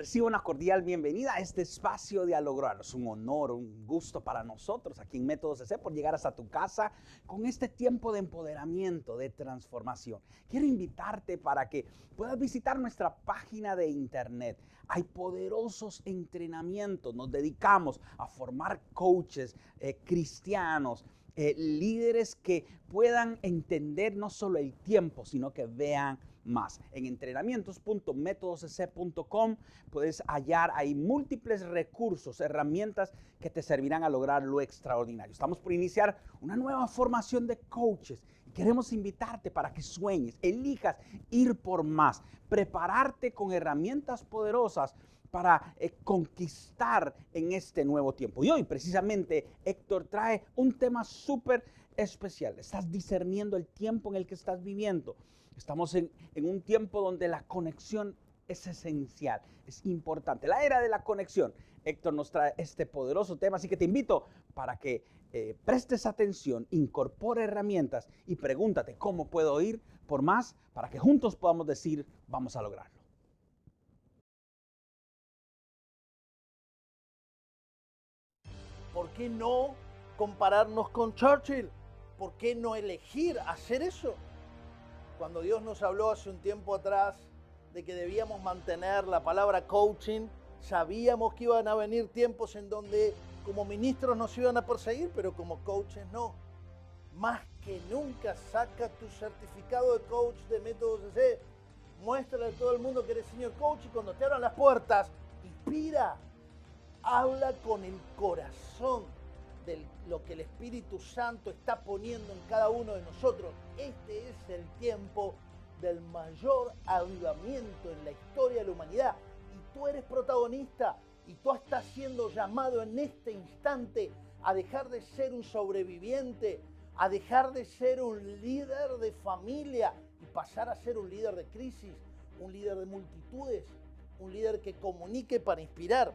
Recibo una cordial bienvenida a este espacio de A Lograrlo. Es un honor, un gusto para nosotros aquí en Método CC por llegar hasta tu casa con este tiempo de empoderamiento, de transformación. Quiero invitarte para que puedas visitar nuestra página de internet. Hay poderosos entrenamientos. Nos dedicamos a formar coaches cristianos, líderes que puedan entender no solo el tiempo, sino que vean más. En entrenamientos.metodocc.com puedes hallar ahí múltiples recursos, herramientas que te servirán a lograr lo extraordinario. Estamos por iniciar una nueva formación de coaches y queremos invitarte para que sueñes, elijas ir por más, prepararte con herramientas poderosas para conquistar en este nuevo tiempo. Y hoy precisamente Héctor trae un tema súper especial. Estás discerniendo el tiempo en el que estás viviendo. Estamos en un tiempo donde la conexión es esencial, es importante. La era de la conexión. Héctor nos trae este poderoso tema, así que te invito para que prestes atención, incorpore herramientas y pregúntate cómo puedo ir por más para que juntos podamos decir, vamos a lograrlo. ¿Por qué no compararnos con Churchill? ¿Por qué no elegir hacer eso? Cuando Dios nos habló hace un tiempo atrás de que debíamos mantener la palabra coaching, sabíamos que iban a venir tiempos en donde como ministros nos iban a perseguir, pero como coaches no. Más que nunca saca tu certificado de coach de Método CC. Muéstrale a todo el mundo que eres senior coach y cuando te abran las puertas, inspira. Habla con el corazón de lo que el Espíritu Santo está poniendo en cada uno de nosotros. Este es el tiempo del mayor avivamiento en la historia de la humanidad. Y tú eres protagonista y tú estás siendo llamado en este instante a dejar de ser un sobreviviente, a dejar de ser un líder de familia y pasar a ser un líder de crisis, un líder de multitudes, un líder que comunique para inspirar.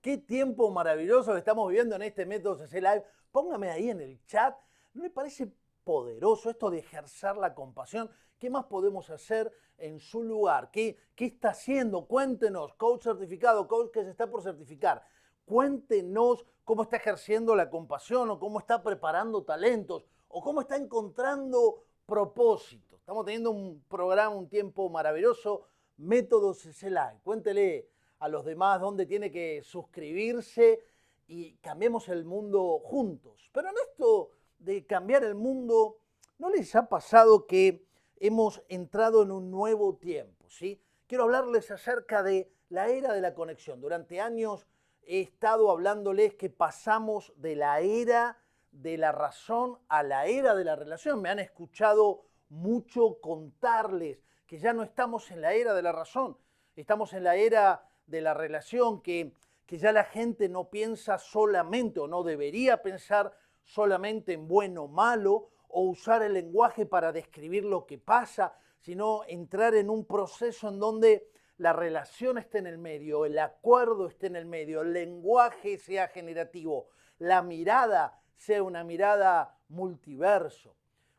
Qué tiempo maravilloso que estamos viviendo en este Método CC Live. Póngame ahí en el chat. ¿No me parece poderoso esto de ejercer la compasión? ¿Qué más podemos hacer en su lugar? ¿Qué está haciendo? Cuéntenos, coach certificado, coach que se está por certificar. Cuéntenos cómo está ejerciendo la compasión o cómo está preparando talentos o cómo está encontrando propósito. Estamos teniendo un programa, un tiempo maravilloso, Método CC Live. Cuéntele a los demás dónde tiene que suscribirse y cambiemos el mundo juntos. Pero en esto de cambiar el mundo, ¿no les ha pasado que hemos entrado en un nuevo tiempo? ¿Sí? Quiero hablarles acerca de la era de la conexión. Durante años he estado hablándoles que pasamos de la era de la razón a la era de la relación. Me han escuchado mucho contarles que ya no estamos en la era de la razón, estamos en la era de la relación, que ya la gente no piensa solamente o no debería pensar solamente en bueno o malo o usar el lenguaje para describir lo que pasa, sino entrar en un proceso en donde la relación esté en el medio, el acuerdo esté en el medio, el lenguaje sea generativo, la mirada sea una mirada multiverso.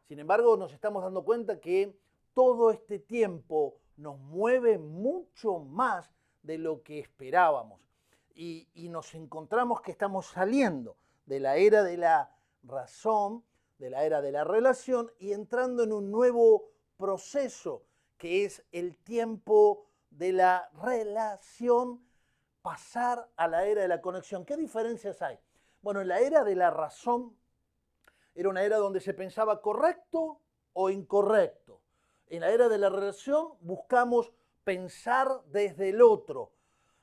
Sin embargo, nos estamos dando cuenta que todo este tiempo nos mueve mucho más de lo que esperábamos. Y nos encontramos que estamos saliendo de la era de la razón, de la era de la relación y entrando en un nuevo proceso que es el tiempo de la relación, pasar a la era de la conexión. ¿Qué diferencias hay? Bueno, en la era de la razón era una era donde se pensaba correcto o incorrecto. En la era de la relación buscamos pensar desde el otro.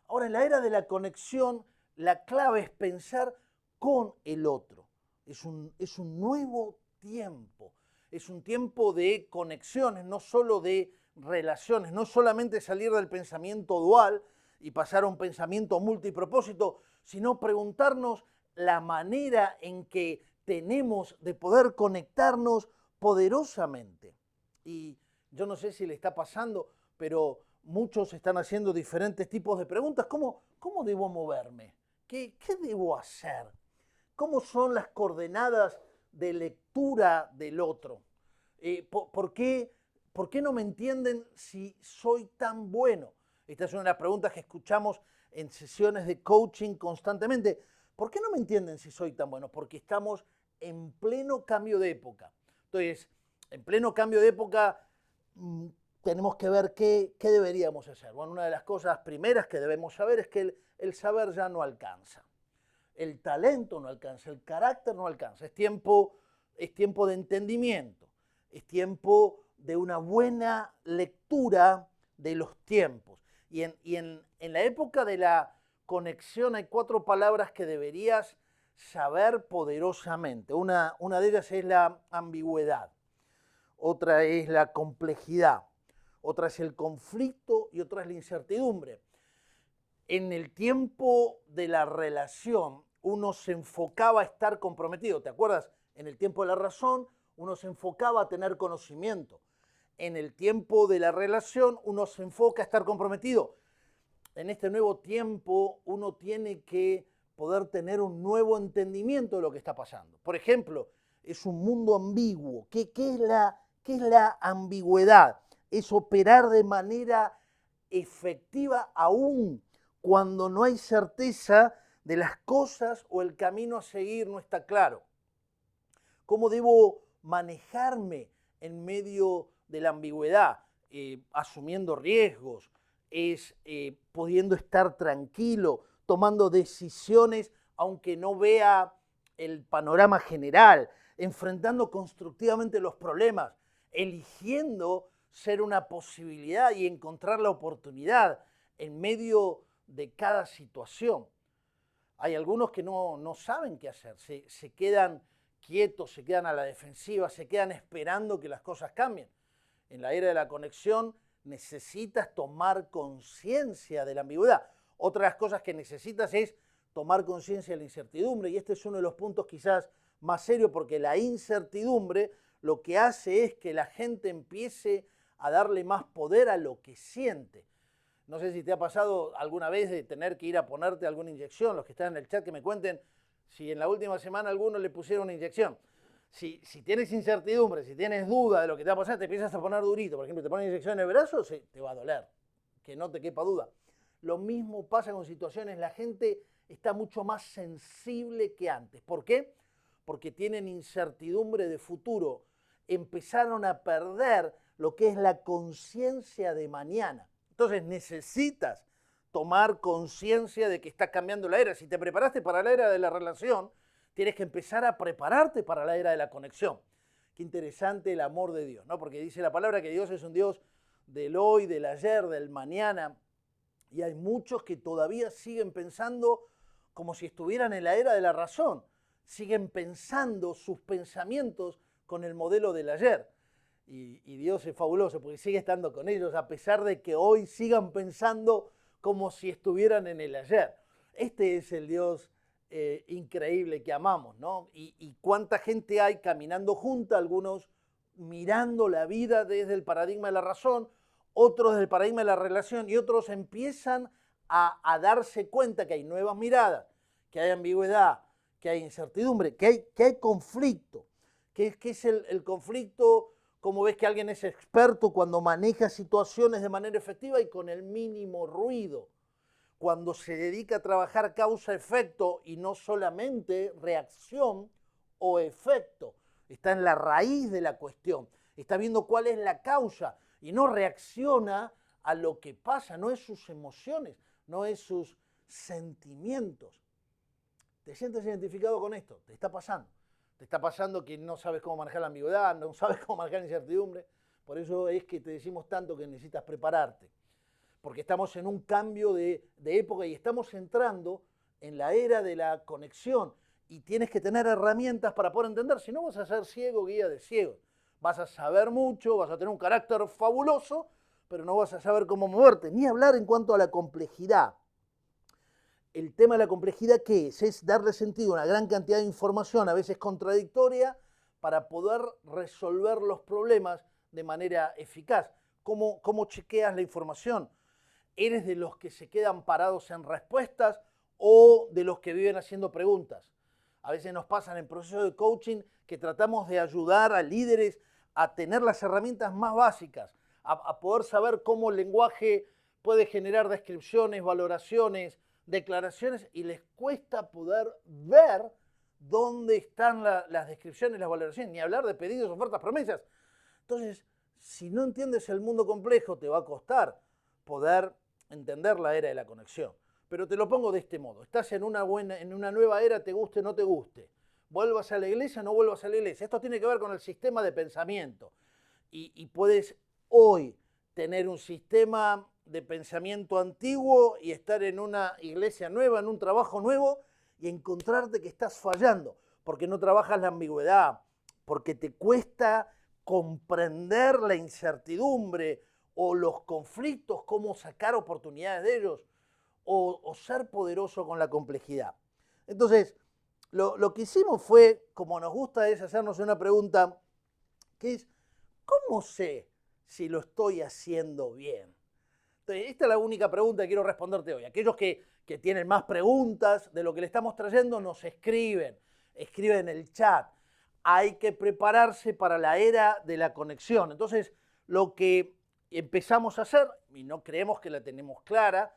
Ahora, en la era de la conexión, la clave es pensar con el otro. Es un nuevo tiempo. Es un tiempo de conexiones, no solo de relaciones, no solamente salir del pensamiento dual y pasar a un pensamiento multipropósito, sino preguntarnos la manera en que tenemos de poder conectarnos poderosamente. Y yo no sé si le está pasando, pero muchos están haciendo diferentes tipos de preguntas. ¿Cómo debo moverme? ¿Qué debo hacer? ¿Cómo son las coordenadas de lectura del otro? ¿Por qué no me entienden si soy tan bueno? Esta es una de las preguntas que escuchamos en sesiones de coaching constantemente. ¿Por qué no me entienden si soy tan bueno? Porque estamos en pleno cambio de época. Entonces, en pleno cambio de época tenemos que ver qué deberíamos hacer. Bueno, una de las cosas primeras que debemos saber es que el saber ya no alcanza. El talento no alcanza, el carácter no alcanza. Es tiempo de entendimiento, es tiempo de una buena lectura de los tiempos. Y en la época de la conexión hay 4 palabras que deberías saber poderosamente. Una de ellas es la ambigüedad, otra es la complejidad, otra es el conflicto y otra es la incertidumbre. En el tiempo de la relación, uno se enfocaba a estar comprometido. ¿Te acuerdas? En el tiempo de la razón, uno se enfocaba a tener conocimiento. En el tiempo de la relación, uno se enfoca a estar comprometido. En este nuevo tiempo, uno tiene que poder tener un nuevo entendimiento de lo que está pasando. Por ejemplo, es un mundo ambiguo. ¿Qué es la ambigüedad? Es operar de manera efectiva aún cuando no hay certeza de las cosas o el camino a seguir no está claro. ¿Cómo debo manejarme en medio de la ambigüedad? Asumiendo riesgos, pudiendo estar tranquilo, tomando decisiones aunque no vea el panorama general, enfrentando constructivamente los problemas, eligiendo ser una posibilidad y encontrar la oportunidad en medio de cada situación. Hay algunos que no saben qué hacer, se quedan quietos, se quedan a la defensiva, se quedan esperando que las cosas cambien. En la era de la conexión necesitas tomar conciencia de la ambigüedad. Otra de las cosas que necesitas es tomar conciencia de la incertidumbre, y este es uno de los puntos quizás más serios, porque la incertidumbre lo que hace es que la gente empiece a darle más poder a lo que siente. No sé si te ha pasado alguna vez de tener que ir a ponerte alguna inyección. Los que están en el chat que me cuenten si en la última semana alguno le pusieron una inyección. Si tienes incertidumbre, si tienes duda de lo que te va a pasar, te empiezas a poner durito. Por ejemplo, te ponen inyección en el brazo, te va a doler. Que no te quepa duda. Lo mismo pasa con situaciones. La gente está mucho más sensible que antes. ¿Por qué? Porque tienen incertidumbre de futuro. Empezaron a perder lo que es la conciencia de mañana. Entonces necesitas tomar conciencia de que está cambiando la era. Si te preparaste para la era de la relación, tienes que empezar a prepararte para la era de la conexión. Qué interesante el amor de Dios, ¿no? Porque dice la palabra que Dios es un Dios del hoy, del ayer, del mañana. Y hay muchos que todavía siguen pensando como si estuvieran en la era de la razón. Siguen pensando sus pensamientos con el modelo del ayer. Y Dios es fabuloso porque sigue estando con ellos a pesar de que hoy sigan pensando como si estuvieran en el ayer. Este es el Dios increíble que amamos, ¿no? Y cuánta gente hay caminando junta, algunos mirando la vida desde el paradigma de la razón, otros desde el paradigma de la relación, y otros empiezan a darse cuenta que hay nuevas miradas, que hay ambigüedad, que hay incertidumbre, que hay conflicto. ¿Qué es el conflicto? ¿Cómo ves que alguien es experto cuando maneja situaciones de manera efectiva y con el mínimo ruido? Cuando se dedica a trabajar causa-efecto y no solamente reacción o efecto. Está en la raíz de la cuestión. Está viendo cuál es la causa y no reacciona a lo que pasa. No es sus emociones, no es sus sentimientos. ¿Te sientes identificado con esto? ¿Te está pasando? Te está pasando que no sabes cómo manejar la ambigüedad, no sabes cómo manejar la incertidumbre. Por eso es que te decimos tanto que necesitas prepararte. Porque estamos en un cambio de época y estamos entrando en la era de la conexión. Y tienes que tener herramientas para poder entender. Si no, vas a ser ciego, guía de ciegos. Vas a saber mucho, vas a tener un carácter fabuloso, pero no vas a saber cómo moverte. Ni hablar en cuanto a la complejidad. el tema de la complejidad, ¿qué es? Es darle sentido a una gran cantidad de información, a veces contradictoria, para poder resolver los problemas de manera eficaz. ¿Cómo chequeas la información? ¿Eres de los que se quedan parados en respuestas o de los que viven haciendo preguntas? A veces nos pasa en el proceso de coaching que tratamos de ayudar a líderes a tener las herramientas más básicas, a poder saber cómo el lenguaje puede generar descripciones, valoraciones, declaraciones, y les cuesta poder ver dónde están las descripciones, las valoraciones, ni hablar de pedidos, ofertas, promesas. Entonces, si no entiendes el mundo complejo, te va a costar poder entender la era de la conexión. Pero te lo pongo de este modo. Estás en una nueva era, te guste o no te guste. Vuelvas a la iglesia o no vuelvas a la iglesia. Esto tiene que ver con el sistema de pensamiento. Y puedes hoy tener un sistema de pensamiento antiguo y estar en una iglesia nueva, en un trabajo nuevo, y encontrarte que estás fallando, porque no trabajas la ambigüedad, porque te cuesta comprender la incertidumbre o los conflictos, cómo sacar oportunidades de ellos, o ser poderoso con la complejidad. Entonces, lo que hicimos fue, como nos gusta, es hacernos una pregunta, que es, ¿cómo sé si lo estoy haciendo bien? Entonces, esta es la única pregunta que quiero responderte hoy. Aquellos que tienen más preguntas de lo que le estamos trayendo, nos escriben en el chat. Hay que prepararse para la era de la conexión. Entonces, lo que empezamos a hacer, y no creemos que la tenemos clara,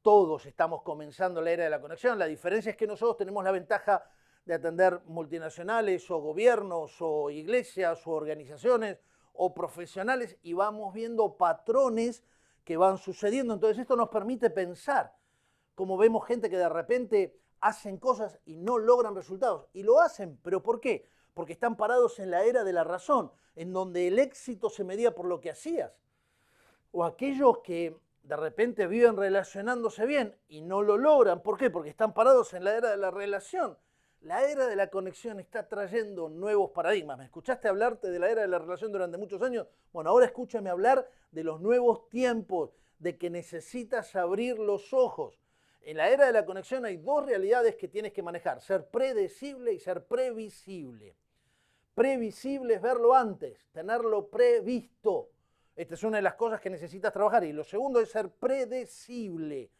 todos estamos comenzando la era de la conexión. La diferencia es que nosotros tenemos la ventaja de atender multinacionales o gobiernos o iglesias o organizaciones o profesionales, y vamos viendo patrones que van sucediendo. Entonces esto nos permite pensar, como vemos gente que de repente hacen cosas y no logran resultados, y lo hacen, ¿pero por qué? Porque están parados en la era de la razón, en donde el éxito se medía por lo que hacías. O aquellos que de repente viven relacionándose bien y no lo logran, ¿por qué? Porque están parados en la era de la relación. La era de la conexión está trayendo nuevos paradigmas. ¿Me escuchaste hablarte de la era de la relación durante muchos años? Bueno, ahora escúchame hablar de los nuevos tiempos, de que necesitas abrir los ojos. En la era de la conexión hay dos realidades que tienes que manejar: ser predecible y ser previsible. Previsible es verlo antes, tenerlo previsto. Esta es una de las cosas que necesitas trabajar. Y lo segundo es ser predecible.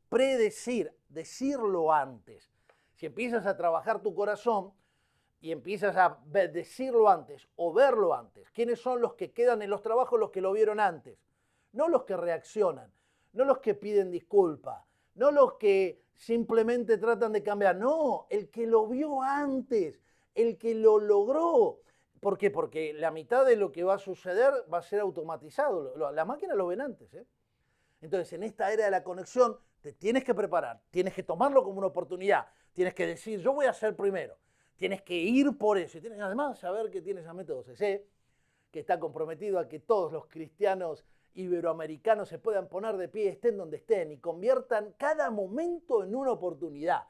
Predecir, decirlo antes. Si empiezas a trabajar tu corazón y empiezas a decirlo antes o verlo antes, ¿quiénes son los que quedan en los trabajos? Los que lo vieron antes. No los que reaccionan, no los que piden disculpas, no los que simplemente tratan de cambiar. No, el que lo vio antes, el que lo logró. ¿Por qué? Porque la mitad de lo que va a suceder va a ser automatizado. Las máquinas lo ven antes, ¿eh? Entonces, en esta era de la conexión, te tienes que preparar, tienes que tomarlo como una oportunidad, tienes que decir, yo voy a ser primero, tienes que ir por eso, y tienes además saber que tienes a Método CC, que está comprometido a que todos los cristianos iberoamericanos se puedan poner de pie, estén donde estén, y conviertan cada momento en una oportunidad,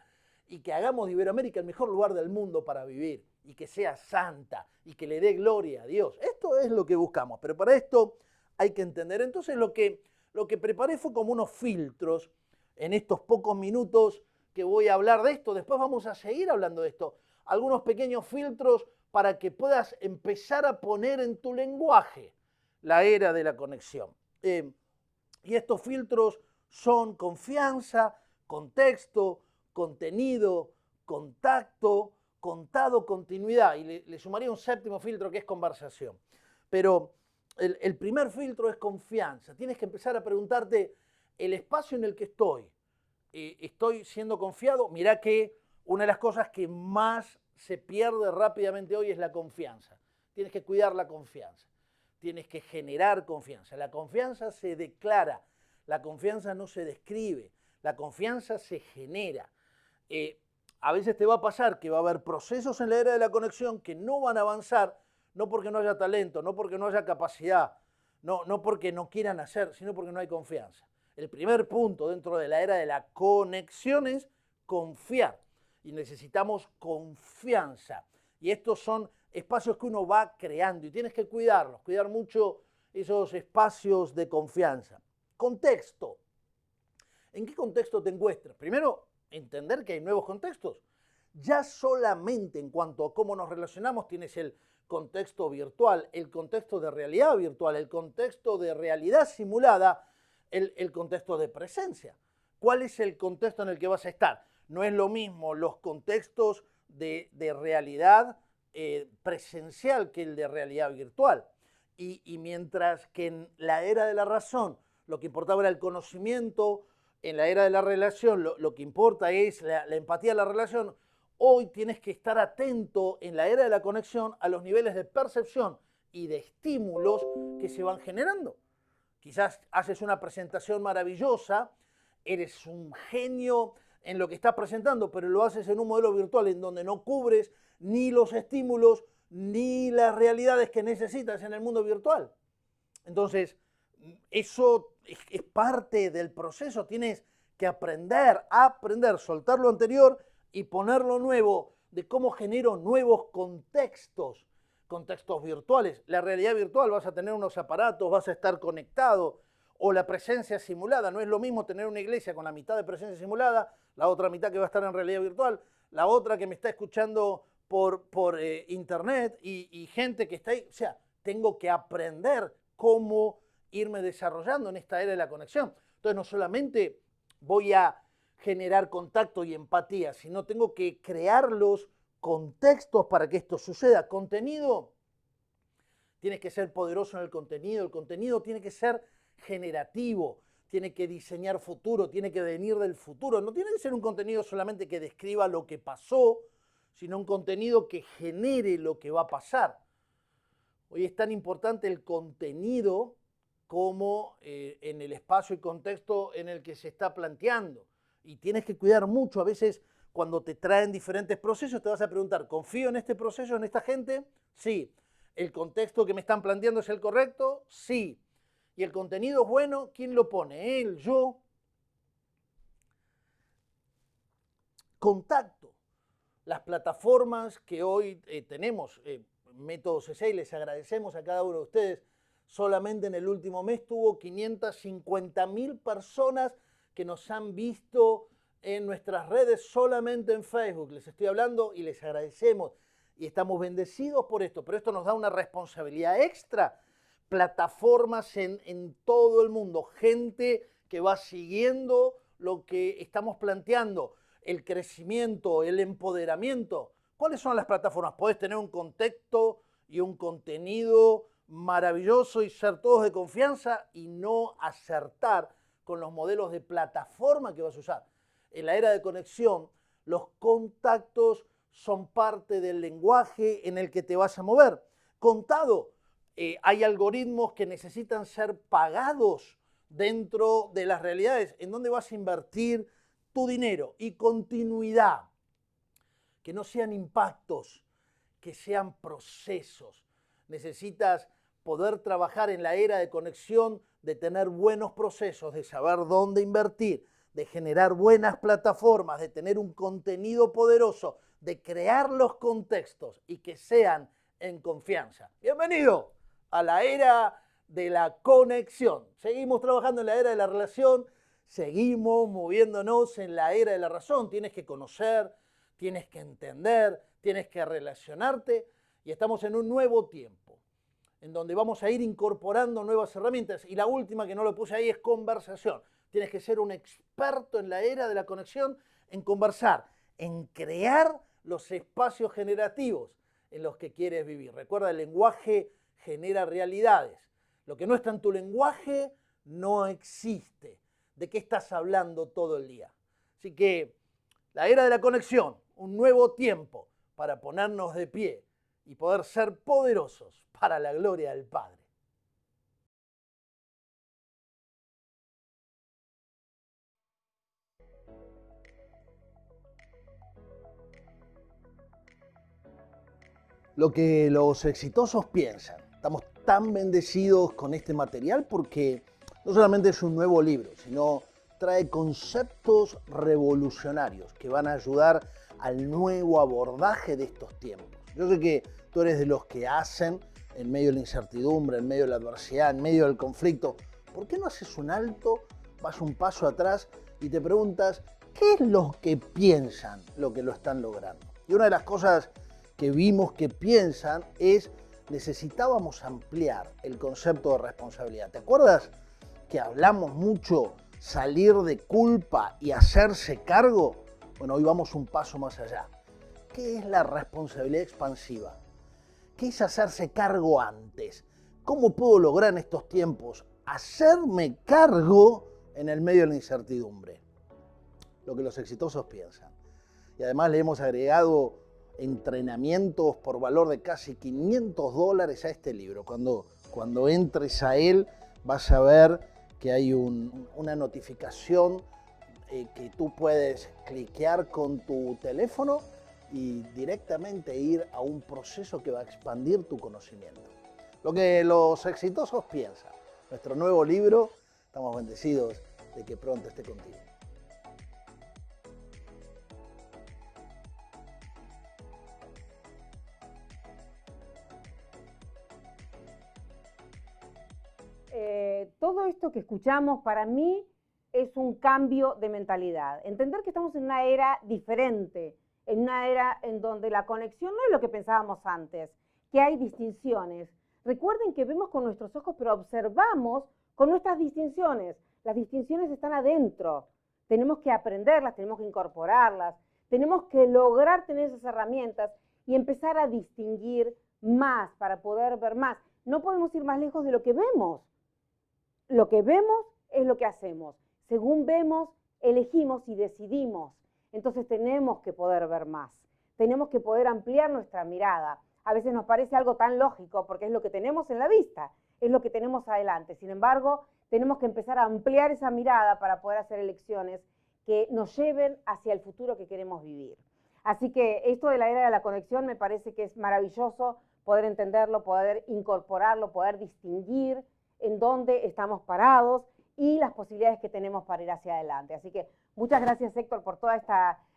y que hagamos de Iberoamérica el mejor lugar del mundo para vivir, y que sea santa, y que le dé gloria a Dios. Esto es lo que buscamos, pero para esto hay que entender. Entonces lo que preparé fue como unos filtros en estos pocos minutos que voy a hablar de esto. Después vamos a seguir hablando de esto. Algunos pequeños filtros para que puedas empezar a poner en tu lenguaje la era de la conexión. Y estos filtros son confianza, contexto, contenido, contacto, contado, continuidad. Y le sumaría un séptimo filtro que es conversación. Pero el primer filtro es confianza. Tienes que empezar a preguntarte, el espacio en el que ¿estoy siendo confiado? Mirá que una de las cosas que más se pierde rápidamente hoy es la confianza. Tienes que cuidar la confianza. Tienes que generar confianza. La confianza se declara, la confianza no se describe, la confianza se genera. A veces te va a pasar que va a haber procesos en la era de la conexión que no van a avanzar, no porque no haya talento, no porque no haya capacidad, no porque no quieran hacer, sino porque no hay confianza. El primer punto dentro de la era de la conexión es confiar. Y necesitamos confianza. Y estos son espacios que uno va creando y tienes que cuidarlos, cuidar mucho esos espacios de confianza. Contexto. ¿En qué contexto te encuentras? Primero, entender que hay nuevos contextos. Ya solamente en cuanto a cómo nos relacionamos tienes el contexto virtual, el contexto de realidad virtual, el contexto de realidad simulada, el contexto de presencia. ¿Cuál es el contexto en el que vas a estar? No es lo mismo los contextos de realidad presencial que el de realidad virtual. Y mientras que en la era de la razón lo que importaba era el conocimiento, en la era de la relación lo que importa es la empatía de la relación, hoy tienes que estar atento en la era de la conexión a los niveles de percepción y de estímulos que se van generando. Quizás haces una presentación maravillosa, eres un genio en lo que estás presentando, pero lo haces en un modelo virtual en donde no cubres ni los estímulos ni las realidades que necesitas en el mundo virtual. Entonces, eso es parte del proceso. Tienes que aprender, soltar lo anterior y poner lo nuevo, de cómo genero nuevos contextos virtuales. La realidad virtual, vas a tener unos aparatos, vas a estar conectado, o la presencia simulada. No es lo mismo tener una iglesia con la mitad de presencia simulada, la otra mitad que va a estar en realidad virtual, la otra que me está escuchando por internet y gente que está ahí. O sea, tengo que aprender cómo irme desarrollando en esta era de la conexión. Entonces, no solamente voy a generar contacto y empatía, sino tengo que crear los contextos para que esto suceda. Contenido, tienes que ser poderoso en el contenido tiene que ser generativo, tiene que diseñar futuro, tiene que venir del futuro. No tiene que ser un contenido solamente que describa lo que pasó, sino un contenido que genere lo que va a pasar. Hoy es tan importante el contenido como en el espacio y contexto en el que se está planteando. Y tienes que cuidar mucho. A veces cuando te traen diferentes procesos te vas a preguntar, ¿confío en este proceso, en esta gente? Sí. ¿El contexto que me están planteando es el correcto? Sí. ¿Y el contenido es bueno? ¿Quién lo pone? ¿Él? ¿Yo? Contacto. Las plataformas que hoy tenemos, Método CC, y les agradecemos a cada uno de ustedes, solamente en el último mes tuvo 550.000 personas que nos han visto en nuestras redes, solamente en Facebook. Les estoy hablando y les agradecemos y estamos bendecidos por esto, pero esto nos da una responsabilidad extra. Plataformas en todo el mundo, gente que va siguiendo lo que estamos planteando, el crecimiento, el empoderamiento. ¿Cuáles son las plataformas? Puedes tener un contexto y un contenido maravilloso y ser todos de confianza y no acertar con los modelos de plataforma que vas a usar. En la era de conexión, los contactos son parte del lenguaje en el que te vas a mover. Contado, hay algoritmos que necesitan ser pagados dentro de las realidades. ¿En dónde vas a invertir tu dinero? Y continuidad. Que no sean impactos, que sean procesos. Necesitas poder trabajar en la era de conexión, de tener buenos procesos, de saber dónde invertir, de generar buenas plataformas, de tener un contenido poderoso, de crear los contextos y que sean en confianza. Bienvenido a la era de la conexión. Seguimos trabajando en la era de la relación, seguimos moviéndonos en la era de la razón. Tienes que conocer, tienes que entender, tienes que relacionarte y estamos en un nuevo tiempo en donde vamos a ir incorporando nuevas herramientas. Y la última que no lo puse ahí es conversación. Tienes que ser un experto en la era de la conexión, en conversar, en crear los espacios generativos en los que quieres vivir. Recuerda, el lenguaje genera realidades. Lo que no está en tu lenguaje no existe. ¿De qué estás hablando todo el día? Así que la era de la conexión, un nuevo tiempo para ponernos de pie y poder ser poderosos para la gloria del Padre. Lo que los exitosos piensan. Estamos tan bendecidos con este material porque no solamente es un nuevo libro, sino trae conceptos revolucionarios que van a ayudar al nuevo abordaje de estos tiempos. Yo sé que tú eres de los que hacen en medio de la incertidumbre, en medio de la adversidad, en medio del conflicto. ¿Por qué no haces un alto, vas un paso atrás y te preguntas ¿Qué es lo que piensan lo que lo están logrando? Y una de las cosas que vimos que piensan es necesitábamos ampliar el concepto de responsabilidad. ¿Te acuerdas que hablamos mucho salir de culpa y hacerse cargo? Bueno, hoy vamos un paso más allá. ¿Qué es la responsabilidad expansiva? ¿Qué es hacerse cargo antes? ¿Cómo puedo lograr en estos tiempos hacerme cargo en el medio de la incertidumbre? Lo que los exitosos piensan. Y además le hemos agregado entrenamientos por valor de casi $500 a este libro. Cuando entres a él vas a ver que hay una notificación que tú puedes cliquear con tu teléfono y directamente ir a un proceso que va a expandir tu conocimiento. Lo que los exitosos piensan. Nuestro nuevo libro, estamos bendecidos de que pronto esté contigo. Todo esto que escuchamos para mí es un cambio de mentalidad. Entender que estamos en una era diferente, en una era en donde la conexión no es lo que pensábamos antes, que hay distinciones. Recuerden que vemos con nuestros ojos, pero observamos con nuestras distinciones. Las distinciones están adentro. Tenemos que aprenderlas, tenemos que incorporarlas, tenemos que lograr tener esas herramientas y empezar a distinguir más para poder ver más. No podemos ir más lejos de lo que vemos. Lo que vemos es lo que hacemos. Según vemos, elegimos y decidimos. Entonces tenemos que poder ver más. Tenemos que poder ampliar nuestra mirada. A veces nos parece algo tan lógico porque es lo que tenemos en la vista, es lo que tenemos adelante. Sin embargo, tenemos que empezar a ampliar esa mirada para poder hacer elecciones que nos lleven hacia el futuro que queremos vivir. Así que esto de la era de la conexión me parece que es maravilloso poder entenderlo, poder incorporarlo, poder distinguir en dónde estamos parados y las posibilidades que tenemos para ir hacia adelante. Así que muchas gracias, Héctor, por toda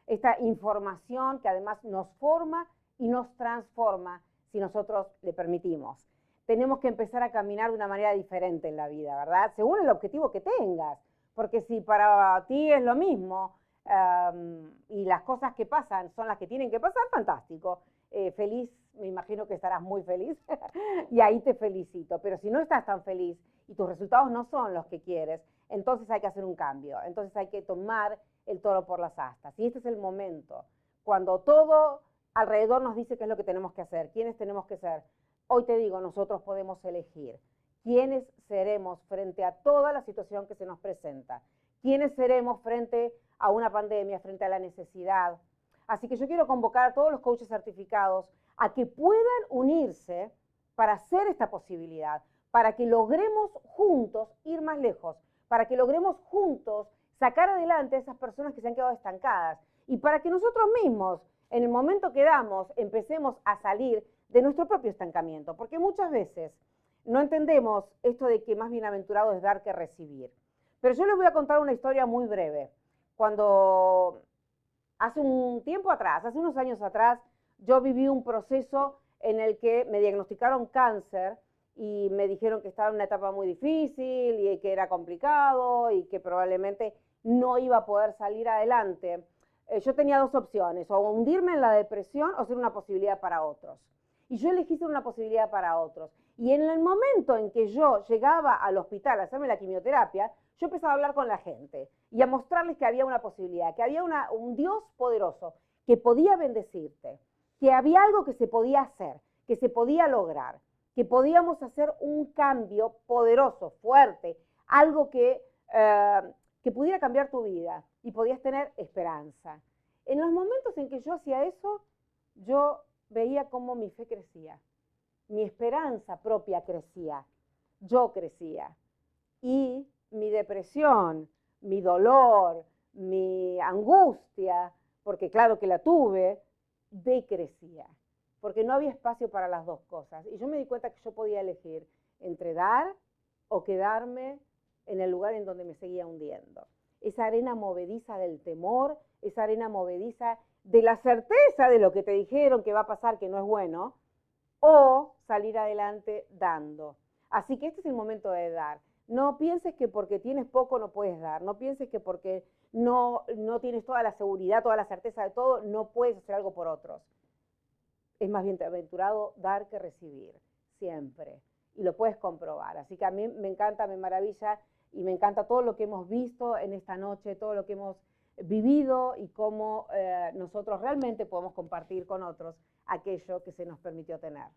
esta información que además nos forma y nos transforma si nosotros le permitimos. Tenemos que empezar a caminar de una manera diferente en la vida, ¿verdad? Según el objetivo que tengas, porque si para ti es lo mismo y las cosas que pasan son las que tienen que pasar, fantástico. Feliz, me imagino que estarás muy feliz y ahí te felicito. Pero si no estás tan feliz y tus resultados no son los que quieres, entonces hay que hacer un cambio. Entonces hay que tomar el toro por las astas. Y este es el momento, cuando todo alrededor nos dice qué es lo que tenemos que hacer, quiénes tenemos que ser. Hoy te digo, nosotros podemos elegir quiénes seremos frente a toda la situación que se nos presenta, quiénes seremos frente a una pandemia, frente a la necesidad. Así que yo quiero convocar a todos los coaches certificados a que puedan unirse para hacer esta posibilidad, para que logremos juntos ir más lejos, para que logremos juntos sacar adelante a esas personas que se han quedado estancadas y para que nosotros mismos, en el momento que damos, empecemos a salir de nuestro propio estancamiento, porque muchas veces no entendemos esto de que más bienaventurado es dar que recibir. Pero yo les voy a contar una historia muy breve. Cuando hace un tiempo atrás, hace unos años atrás, yo viví un proceso en el que me diagnosticaron cáncer y me dijeron que estaba en una etapa muy difícil y que era complicado y que probablemente no iba a poder salir adelante. Yo tenía dos opciones, o hundirme en la depresión o ser una posibilidad para otros. Y yo elegí ser una posibilidad para otros. Y en el momento en que yo llegaba al hospital a hacerme la quimioterapia, yo empezaba a hablar con la gente y a mostrarles que había una posibilidad, que había un Dios poderoso que podía bendecirte, que había algo que se podía hacer, que se podía lograr, que podíamos hacer un cambio poderoso, fuerte, algo que pudiera cambiar tu vida y podías tener esperanza. En los momentos en que yo hacía eso, yo veía cómo mi fe crecía, mi esperanza propia crecía, yo crecía y mi depresión, mi dolor, mi angustia, porque claro que la tuve, decrecía, porque no había espacio para las dos cosas. Y yo me di cuenta que yo podía elegir entre dar o quedarme en el lugar en donde me seguía hundiendo. Esa arena movediza del temor, esa arena movediza de la certeza de lo que te dijeron que va a pasar, que no es bueno, o salir adelante dando. Así que este es el momento de dar. No pienses que porque tienes poco no puedes dar, no pienses que porque no tienes toda la seguridad, toda la certeza de todo, no puedes hacer algo por otros. Es más bienaventurado dar que recibir, siempre. Y lo puedes comprobar. Así que a mí me encanta, me maravilla y me encanta todo lo que hemos visto en esta noche, todo lo que hemos vivido y cómo nosotros realmente podemos compartir con otros aquello que se nos permitió tener.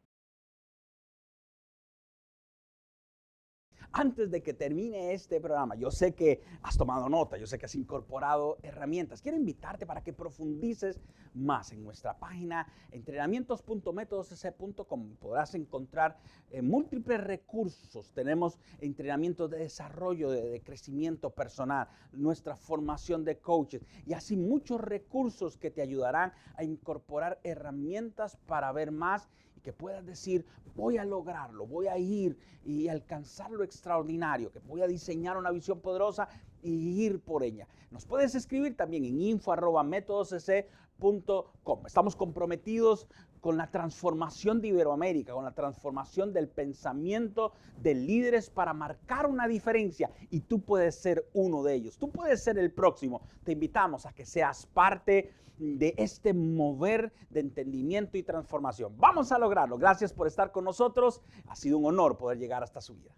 Antes de que termine este programa, yo sé que has tomado nota, yo sé que has incorporado herramientas. Quiero invitarte para que profundices más en nuestra página entrenamientos.metodoscc.com. Podrás encontrar múltiples recursos. Tenemos entrenamientos de desarrollo, de crecimiento personal, nuestra formación de coaches y así muchos recursos que te ayudarán a incorporar herramientas para ver más y que puedas decir, voy a lograrlo, voy a ir y alcanzar lo extraordinario, que voy a diseñar una visión poderosa y ir por ella. Nos puedes escribir también en info@metodoscc.com. Estamos comprometidos con la transformación de Iberoamérica, con la transformación del pensamiento de líderes para marcar una diferencia y tú puedes ser uno de ellos. Tú puedes ser el próximo. Te invitamos a que seas parte de este mover de entendimiento y transformación. Vamos a lograrlo. Gracias por estar con nosotros. Ha sido un honor poder llegar hasta su vida.